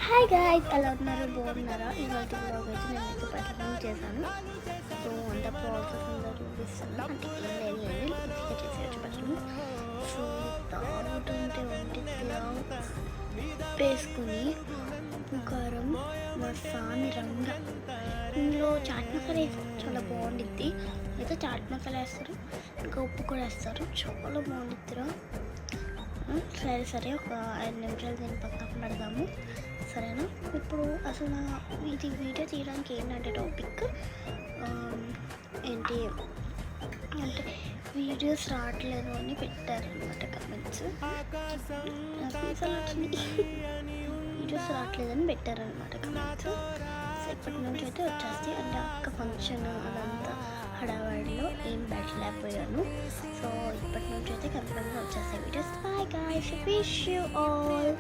Hi guys, ఎలా ఉన్నారు? బాగున్నారా? ఇవాళ బ్లాగ్ అయితే నేనైతే బట్టలు చేశాను. సో అంత ప్రాసెస్ అంతా చూపిస్తాను. అంటే ఏం లేదు, ఈజీగా చేసేయచ్చు బట్టలు. సో తాగుతుంటే వంటిలో వేసుకుని ఉప్పు కారం మసాని రంగ ఇందులో చాట్ మసాలా వేస్తారు, చాలా బాగుండిద్ది. అయితే చాట్ మసాలా వేస్తారు, ఇంకా ఉప్పు కూడా వేస్తారు, చాలా బాగుండిద్దిరా. సరే ఒక 5 నిమిషాలు దీన్ని పక్కన పెడదాము, సరేనా? ఇప్పుడు అసలు ఇది వీడియో తీయడానికి ఏంటంటే టాపిక్ ఏంటి అంటే వీడియోస్ రావట్లేదు అని పెట్టారనమాట కమెంట్స్. వీడియోస్ రావట్లేదని పెట్టారనమాట కమెంట్స్. సో ఇప్పటి నుంచి అయితే వచ్చేస్తాయి. అంటే అక్క ఫంక్షన్ అదంతా హడావాడిలో ఏం పెట్టలేకపోయాను. సో ఇప్పటి నుంచి అయితే కంపల్సరీ వచ్చేస్తాయి videos. Bye guys, wish you all.